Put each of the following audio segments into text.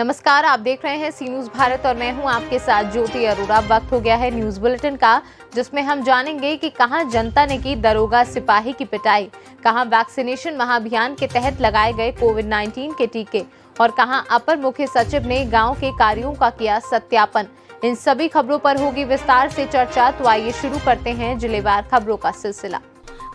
नमस्कार, आप देख रहे हैं सी न्यूज भारत और मैं हूं आपके साथ ज्योति अरोड़ा। वक्त हो गया है न्यूज बुलेटिन का, जिसमें हम जानेंगे कि कहां जनता ने की दरोगा सिपाही की पिटाई, कहां वैक्सीनेशन महाअभियान के तहत लगाए गए कोविड-19 के टीके और कहां अपर मुख्य सचिव ने गांव के कार्यों का किया सत्यापन। इन सभी खबरों पर होगी विस्तार से चर्चा, तो आइए शुरू करते हैं जिलेवार खबरों का सिलसिला।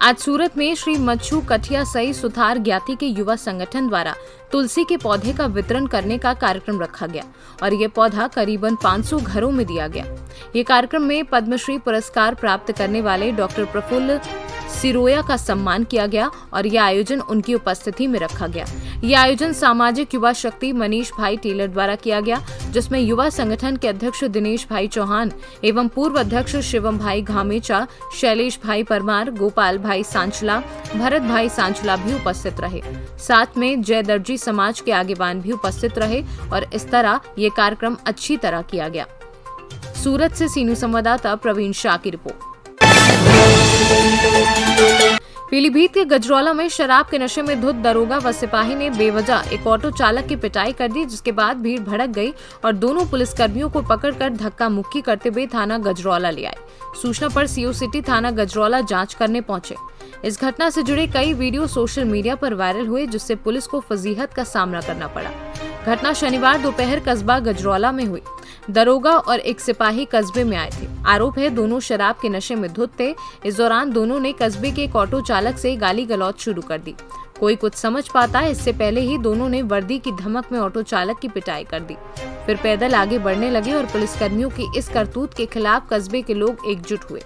आज सूरत में श्री मच्छू कठिया सई सुथार ज्ञाति के युवा संगठन द्वारा तुलसी के पौधे का वितरण करने का कार्यक्रम रखा गया और ये पौधा करीबन 500 घरों में दिया गया। ये कार्यक्रम में पद्मश्री पुरस्कार प्राप्त करने वाले डॉक्टर प्रफुल्ल सिरोया का सम्मान किया गया और यह आयोजन उनकी उपस्थिति में रखा गया। यह आयोजन सामाजिक युवा शक्ति मनीष भाई टेलर द्वारा किया गया, जिसमें युवा संगठन के अध्यक्ष दिनेश भाई चौहान एवं पूर्व अध्यक्ष शिवम भाई घामेचा, शैलेश भाई परमार, गोपाल भाई सांचला, भरत भाई सांचला भी उपस्थित रहे। साथ में जय दर्जी समाज के आगेवान भी उपस्थित रहे और इस तरह ये कार्यक्रम अच्छी तरह किया गया। सूरत से सी न्यूज संवाददाता प्रवीण शाह की रिपोर्ट। पीलीभीत के गजरौला में शराब के नशे में धुत दरोगा व सिपाही ने बेवजह एक ऑटो चालक की पिटाई कर दी, जिसके बाद भीड़ भड़क गई और दोनों पुलिसकर्मियों को पकड़कर धक्का मुक्की करते हुए थाना गजरौला ले आए। सूचना पर सीओ सिटी थाना गजरौला जांच करने पहुंचे। इस घटना से जुड़े कई वीडियो सोशल मीडिया पर वायरल हुए, जिससे पुलिस को फजीहत का सामना करना पड़ा। घटना शनिवार दोपहर कस्बा गजरौला में हुई। दरोगा और एक सिपाही कस्बे में आए थे। आरोप है दोनों शराब के नशे में धुत थे। इस दौरान दोनों ने कस्बे के एक ऑटो चालक से गाली गलौज शुरू कर दी। कोई कुछ समझ पाता है, इससे पहले ही दोनों ने वर्दी की धमक में ऑटो चालक की पिटाई कर दी। फिर पैदल आगे बढ़ने लगे और पुलिसकर्मियों की इस करतूत के खिलाफ कस्बे के लोग एकजुट हुए।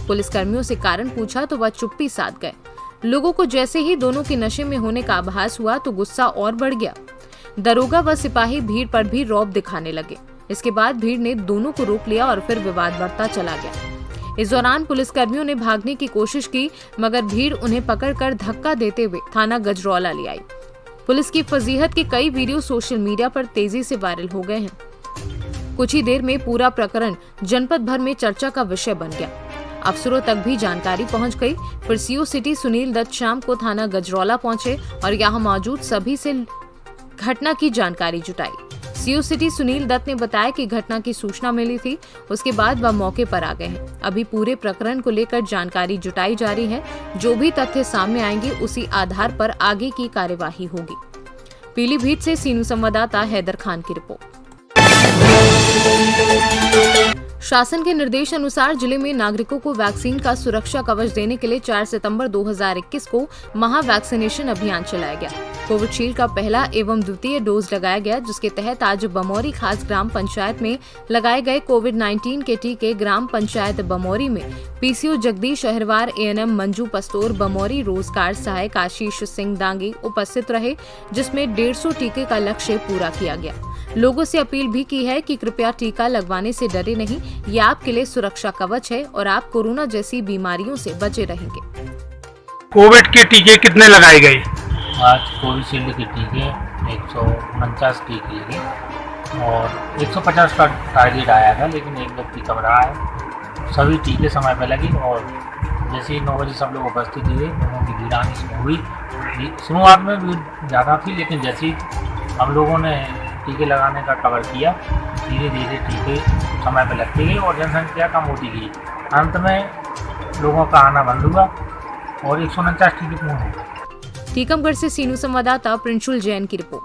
पुलिसकर्मियों से कारण पूछा तो वह चुप्पी साध गए। लोगों को जैसे ही दोनों के नशे में होने का आभास हुआ तो गुस्सा और बढ़ गया। दरोगा व सिपाही भीड़ पर भी रौब दिखाने लगे। इसके बाद भीड़ ने दोनों को रोक लिया और फिर विवाद बढ़ता चला गया। इस दौरान पुलिसकर्मियों ने भागने की कोशिश की, मगर भीड़ उन्हें पकड़कर धक्का देते हुए थाना गजरौला ले आई। पुलिस की फजीहत के कई वीडियो सोशल मीडिया पर तेजी से वायरल हो गए हैं। कुछ ही देर में पूरा प्रकरण जनपद भर में चर्चा का विषय बन गया। अफसरों तक भी जानकारी पहुंच गई। फिर सीओ सिटी सुनील दत्त शाम को थाना गजरौला पहुंचे और यहां मौजूद सभी से घटना की जानकारी जुटाई। सीओ सिटी सुनील दत्त ने बताया कि घटना की सूचना मिली थी, उसके बाद वह मौके पर आ गए हैं। अभी पूरे प्रकरण को लेकर जानकारी जुटाई जा रही है। जो भी तथ्य सामने आएंगे उसी आधार पर आगे की कार्यवाही होगी। पीलीभीत से सी न्यूज संवाददाता हैदर खान की रिपोर्ट। शासन के निर्देश अनुसार जिले में नागरिकों को वैक्सीन का सुरक्षा कवच देने के लिए 4 सितंबर 2021 को महा वैक्सीनेशन अभियान चलाया गया। कोविशील्ड का पहला एवं द्वितीय डोज लगाया गया, जिसके तहत आज बमौरी खास ग्राम पंचायत में लगाए गए कोविड-19 के टीके ग्राम पंचायत बमौरी में पीसीओ जगदीश अहिरवार, एएनएम मंजू पस्तोर, बमौरी रोजगार सहायक आशीष सिंह दांगी उपस्थित रहे, जिसमें 150 टीके का लक्ष्य पूरा किया गया। लोगों से अपील भी की है कि कृपया टीका लगवाने से डरे नहीं, ये आपके लिए सुरक्षा कवच है और आप कोरोना जैसी बीमारियों से बचे रहेंगे। कोविड के टीके कितने लगाए गए? आज कोविशील्ड के टीके 149 टीके लगे और 150 का टारगेट आया था, लेकिन एक व्यक्ति घबरा है। सभी टीके समय पर लगे और जैसे ही 9 बजे सब लोग उपस्थित हुए, लोगों की भीड़ आनी शुरू हुई। शुरुआत में भीड़ ज़्यादा थी, लेकिन जैसे ही हम लोगों ने टीके लगाने का कवर किया, धीरे धीरे टीके समय पर लगते गए और जनसंख्या कम होती गई। अंत में लोगों का आना बंद हुआ और 149 टीके पूर्ण हो गए। टीकमगढ़ से सी न्यूज संवाददाता प्रिंशुल जैन की रिपोर्ट।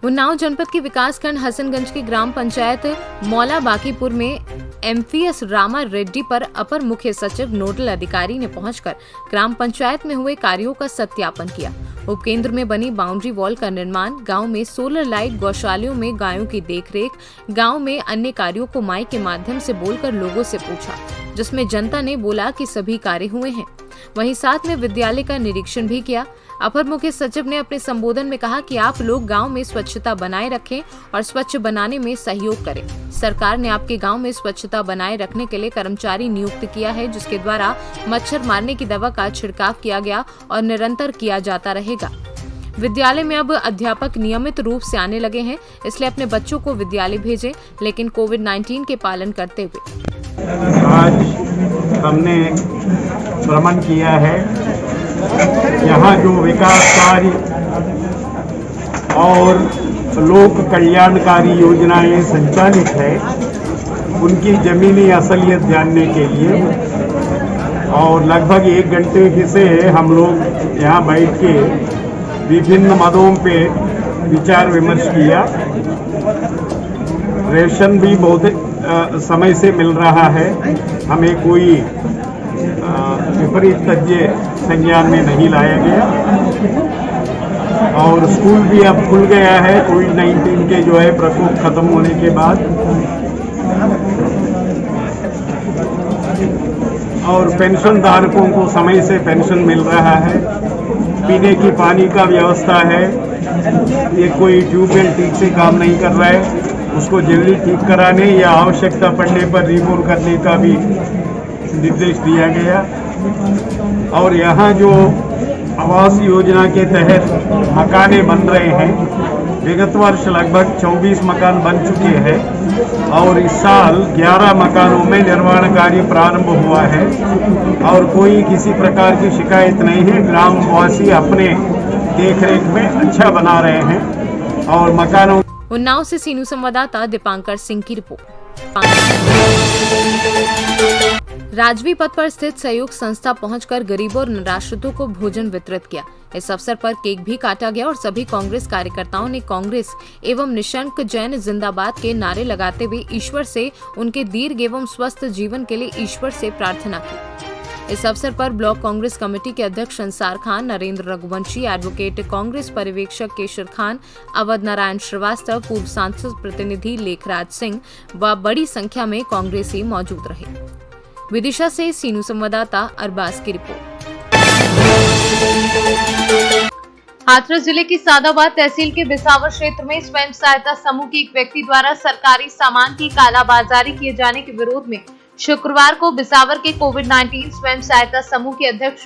उन्नाव जनपद के विकासखंड हसनगंज के ग्राम पंचायत मौला बाकीपुर में एमपीएस रामा रेड्डी पर अपर मुख्य सचिव नोडल अधिकारी ने पहुंचकर ग्राम पंचायत में हुए कार्यों का सत्यापन किया। उपकेंद्र में बनी बाउंड्री वॉल का निर्माण, गांव में सोलर लाइट, गौशालाओं में गायों की देखरेख, गांव में अन्य कार्यों को माइक के माध्यम से बोलकर लोगों से पूछा, जिसमें जनता ने बोला कि सभी कार्य हुए हैं। वहीं साथ में विद्यालय का निरीक्षण भी किया। अपर मुख्य सचिव ने अपने संबोधन में कहा कि आप लोग गांव में स्वच्छता बनाए रखें और स्वच्छ बनाने में सहयोग करें। सरकार ने आपके गांव में स्वच्छता बनाए रखने के लिए कर्मचारी नियुक्त किया है, जिसके द्वारा मच्छर मारने की दवा का छिड़काव किया गया और निरंतर किया जाता रहेगा। विद्यालय में अब अध्यापक नियमित रूप से आने लगे हैं, इसलिए अपने बच्चों को विद्यालय भेजें, लेकिन कोविड-19 के पालन करते हुए। आज हमने भ्रमण किया है। यहाँ जो विकास कार्य और लोक कल्याणकारी योजनाएं संचालित है, उनकी ज़मीनी असलियत जानने के लिए। और लगभग 1 घंटे से हम लोग यहाँ बैठ के विभिन्न मदों पे विचार विमर्श किया। रेशन भी बहुत समय से मिल रहा है, हमें कोई विपरीत तथ्य संज्ञान में नहीं लाया गया। और स्कूल भी अब खुल गया है कोविड-19 के जो है प्रकोप खत्म होने के बाद। और पेंशन धारकों को समय से पेंशन मिल रहा है, पीने की पानी का व्यवस्था है। ये कोई ट्यूबवेल ठीक से काम नहीं कर रहा है, उसको जल्दी ठीक कराने या आवश्यकता पड़ने पर रिमूव करने का भी निर्देश दिया गया। और यहाँ जो आवास योजना के तहत मकाने बन रहे हैं, विगत वर्ष लगभग 24 मकान बन चुके हैं और इस साल 11 मकानों में निर्माण कार्य प्रारंभ हुआ है और कोई किसी प्रकार की शिकायत नहीं है। ग्रामवासी अपने देखरेख में अच्छा बना रहे हैं और मकानों। उन्नाव से सीनू संवाददाता दीपांकर सिंह की रिपोर्ट। राजवी पथ पर स्थित सहयोग संस्था पहुंचकर गरीबों और निराश्रितों को भोजन वितरित किया। इस अवसर पर केक भी काटा गया और सभी कांग्रेस कार्यकर्ताओं ने कांग्रेस एवं निशंक जैन जिंदाबाद के नारे लगाते हुए ईश्वर से उनके दीर्घ एवं स्वस्थ जीवन के लिए ईश्वर से प्रार्थना की। इस अवसर पर ब्लॉक कांग्रेस कमेटी के अध्यक्ष अंसार खान, नरेंद्र रघुवंशी, एडवोकेट कांग्रेस पर्यवेक्षक केशर खान, अवध नारायण श्रीवास्तव, पूर्व सांसद प्रतिनिधि लेखराज सिंह व बड़ी संख्या में कांग्रेसी मौजूद रहे। विदिशा से सीनू संवाददाता अरबाज की रिपोर्ट। हाथरस जिले की सादाबाद तहसील के बिसावर क्षेत्र में स्वयं सहायता समूह के एक व्यक्ति द्वारा सरकारी सामान की कालाबाजारी किए जाने के विरोध में शुक्रवार को बिसावर के कोविड-19 स्वयं सहायता समूह के अध्यक्ष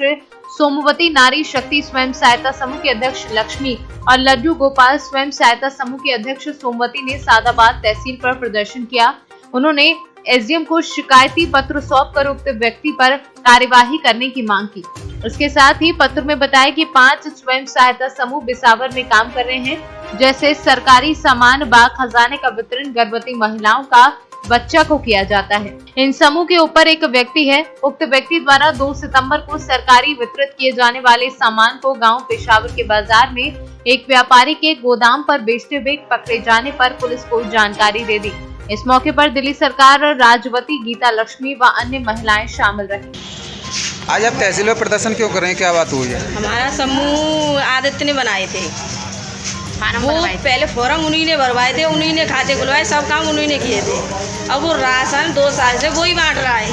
सोमवती, नारी शक्ति स्वयं सहायता समूह के अध्यक्ष लक्ष्मी और लड्डू गोपाल स्वयं सहायता समूह के अध्यक्ष सोमवती ने सादाबाद तहसील पर प्रदर्शन किया। उन्होंने एसडीएम को शिकायती पत्र सौंप कर उक्त व्यक्ति पर कार्यवाही करने की मांग की। इसके साथ ही पत्र में बताया कि 5 स्वयं सहायता समूह बिसावर में काम कर रहे हैं, जैसे सरकारी सामान, बाग खजाने का वितरण गर्भवती महिलाओं का बच्चा को किया जाता है। इन समूह के ऊपर एक व्यक्ति है। उक्त व्यक्ति द्वारा 2 सितंबर को सरकारी वितरित किए जाने वाले सामान को गांव पेशावर के बाजार में एक व्यापारी के गोदाम पर बेचते हुए पकड़े जाने पर पुलिस को जानकारी दे दी। इस मौके पर दिल्ली सरकार, राजवती, गीता लक्ष्मी व अन्य महिलाएं शामिल रही। आज आप तहसील में प्रदर्शन क्यों कर रहे हैं, क्या बात हुई है? हमारा समूह आदित्य ने बनाए थे, वो पहले फॉर्म उन्हीं ने भरवाए थे, उन्हीं ने खाते खुलवाए, सब काम उन्हीं ने किए थे। अब वो राशन 2 साल से वही बांट रहा है,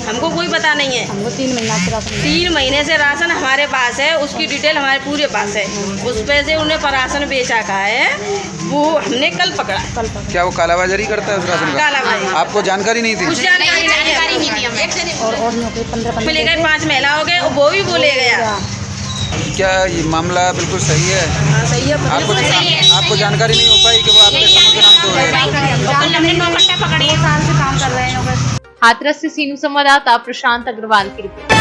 हमको कोई पता नहीं है। हमको 3 महीने से राशन हमारे पास है, उसकी डिटेल हमारे पूरे पास है। उस पे से उन्हें राशन बेचा का है, वो हमने कल पकड़ा। क्या वो कालाबाजारी करता है उस राशन का? कालाबाजारी। आपको जानकारी नहीं थी? कुछ जानकारी नहीं थी हमें। ले गए 5 महिला हो गए, वो भी बोले गया। क्या ये मामला बिल्कुल सही है? हाँ, सही है। आपको जानकारी नहीं हो पाई कि वो आपके समूह के नाम से है? हाथरस से सीनू संवाददाता प्रशांत अग्रवाल की रिपोर्ट।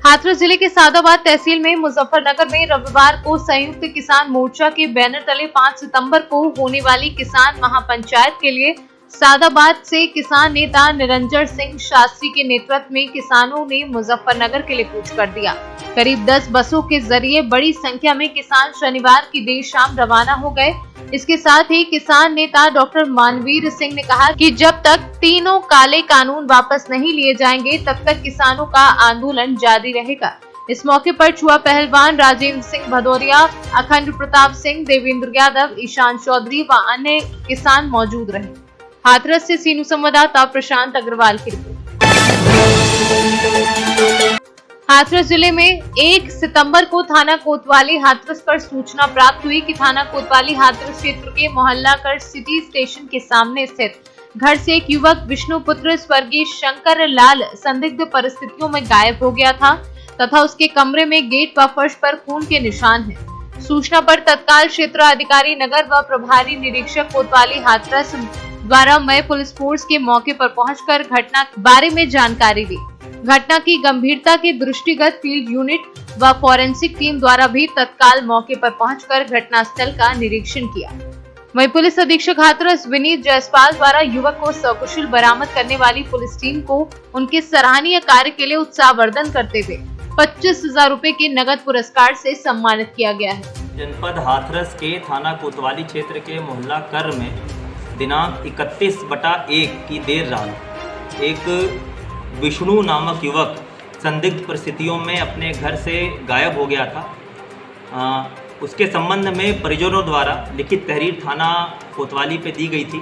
हाथरस जिले के सादाबाद तहसील में मुजफ्फरनगर में रविवार को संयुक्त किसान मोर्चा के बैनर तले 5 सितंबर को होने वाली किसान महापंचायत के लिए सादाबाद से किसान नेता निरंजन सिंह शास्त्री के नेतृत्व में किसानों ने मुजफ्फरनगर के लिए कूच कर दिया। करीब 10 बसों के जरिए बड़ी संख्या में किसान शनिवार की देर शाम रवाना हो गए। इसके साथ ही किसान नेता डॉक्टर मानवीर सिंह ने कहा कि जब तक तीनों काले कानून वापस नहीं लिए जाएंगे तब तक किसानों का आंदोलन जारी रहेगा। इस मौके पर छुआ पहलवान राजेंद्र सिंह भदौरिया, अखंड प्रताप सिंह, देवेंद्र यादव, ईशान चौधरी व अन्य किसान मौजूद रहे। हाथरस से सीनू संवाददाता प्रशांत अग्रवाल की रिपोर्ट। हाथरस जिले में 1 सितंबर को थाना कोतवाली हाथरस पर सूचना प्राप्त हुई कि थाना कोतवाली हाथरस क्षेत्र के मोहल्ला कर सिटी स्टेशन के सामने स्थित घर से एक युवक विष्णुपुत्र स्वर्गीय शंकर लाल संदिग्ध परिस्थितियों में गायब हो गया था तथा उसके कमरे में गेट व फर्श पर खून के निशान हैं। सूचना पर तत्काल क्षेत्र अधिकारी नगर व प्रभारी निरीक्षक कोतवाली हाथरस द्वारा मय पुलिस फोर्स के मौके पर पहुंचकर घटना के बारे में जानकारी दी। घटना की गंभीरता के दृष्टिगत फील्ड यूनिट व फॉरेंसिक टीम द्वारा भी तत्काल मौके पर पहुंचकर घटनास्थल का निरीक्षण किया। वहीं पुलिस अधीक्षक हाथरस विनीत जायसवाल द्वारा युवक को सकुशल बरामद करने वाली पुलिस टीम को उनके सराहनीय कार्य के लिए उत्साहवर्धन करते हुए 25,000 रुपए के नगद पुरस्कार से सम्मानित किया गया है। जनपद हाथरस के थाना कोतवाली क्षेत्र के मोहल्ला कर में दिनांक 31/1 की देर रात एक विष्णु नामक युवक संदिग्ध परिस्थितियों में अपने घर से गायब हो गया था। उसके संबंध में परिजनों द्वारा लिखित तहरीर थाना कोतवाली पे दी गई थी,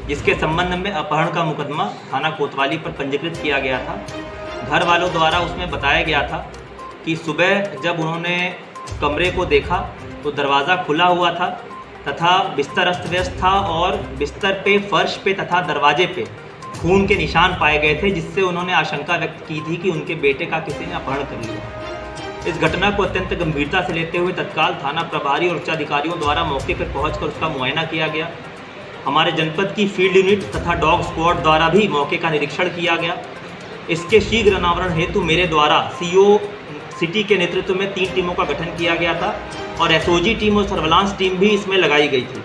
जिसके संबंध में अपहरण का मुकदमा थाना कोतवाली पर पंजीकृत किया गया था। घर वालों द्वारा उसमें बताया गया था कि सुबह जब उन्होंने कमरे को देखा तो दरवाज़ा खुला हुआ था तथा बिस्तर अस्त व्यस्त था और बिस्तर पे, फर्श पे तथा दरवाजे पे खून के निशान पाए गए थे, जिससे उन्होंने आशंका व्यक्त की थी कि उनके बेटे का किसी ने अपहरण कर लिया। इस घटना को अत्यंत गंभीरता से लेते हुए तत्काल थाना प्रभारी और उच्चाधिकारियों द्वारा मौके पर पहुंचकर उसका मुआयना किया गया। हमारे जनपद की फील्ड यूनिट तथा डॉग स्क्वाड द्वारा भी मौके का निरीक्षण किया गया। इसके शीघ्र अनावरण हेतु मेरे द्वारा CO सिटी के नेतृत्व में 3 टीमों का गठन किया गया था और SOG टीम और सर्विलांस टीम भी इसमें लगाई गई थी।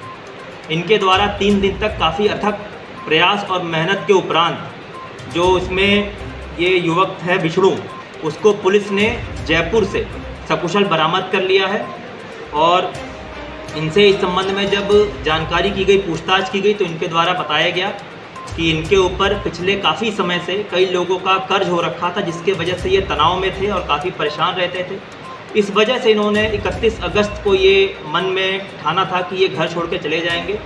इनके द्वारा 3 दिन तक काफ़ी अथक प्रयास और मेहनत के उपरांत जो इसमें ये युवक है विष्णु, उसको पुलिस ने जयपुर से सकुशल बरामद कर लिया है। और इनसे इस संबंध में जब जानकारी की गई, पूछताछ की गई, तो इनके द्वारा बताया गया कि इनके ऊपर पिछले काफ़ी समय से कई लोगों का कर्ज हो रखा था, जिसके वजह से ये तनाव में थे और काफ़ी परेशान रहते थे। इस वजह से इन्होंने 31 अगस्त को ये मन में ठाना था कि ये घर छोड़ के चले जाएंगे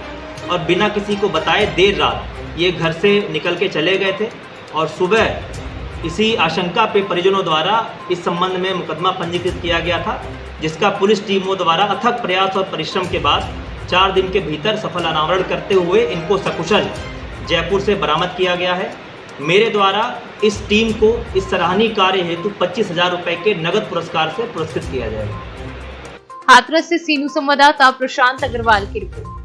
और बिना किसी को बताए देर रात ये घर से निकल के चले गए थे। और सुबह इसी आशंका पे परिजनों द्वारा इस संबंध में मुकदमा पंजीकृत किया गया था, जिसका पुलिस टीमों द्वारा अथक प्रयास और परिश्रम के बाद 4 दिन के भीतर सफल अनावरण करते हुए इनको सकुशल जयपुर से बरामद किया गया है। मेरे द्वारा इस टीम को इस सराहनीय कार्य हेतु 25,000 रुपए के नगद पुरस्कार से पुरस्कृत किया जाएगा। हाथरस से सीनू संवाददाता प्रशांत अग्रवाल की रिपोर्ट।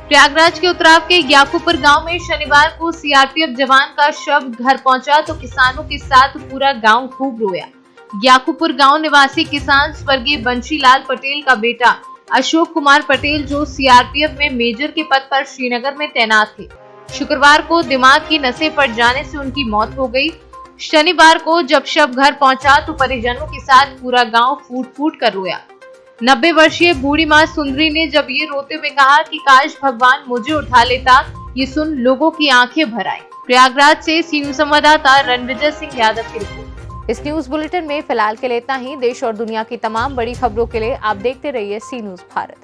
प्रयागराज के उत्तराव के याकूपुर गांव में शनिवार को CRPF जवान का शव घर पहुंचा तो किसानों के साथ पूरा गांव खूब रोया। याकूपुर गांव निवासी किसान स्वर्गीय बंशीलाल पटेल का बेटा अशोक कुमार पटेल, जो CRPF में मेजर के पद पर श्रीनगर में तैनात थे, शुक्रवार को दिमाग की नसें फट जाने से उनकी मौत हो गई। शनिवार को जब शव घर पहुंचा तो परिजनों के साथ पूरा गांव फूट फूट कर रोया। 90 वर्षीय बूढ़ी मां सुंदरी ने जब ये रोते हुए कहा कि काश भगवान मुझे उठा लेता, ये सुन लोगों की आंखें भर आई। प्रयागराज से सीनू संवाददाता रणविजय सिंह यादव की रिपोर्ट। इस न्यूज बुलेटिन में फिलहाल के लिए इतना ही। देश और दुनिया की तमाम बड़ी खबरों के लिए आप देखते रहिए सी न्यूज़ भारत।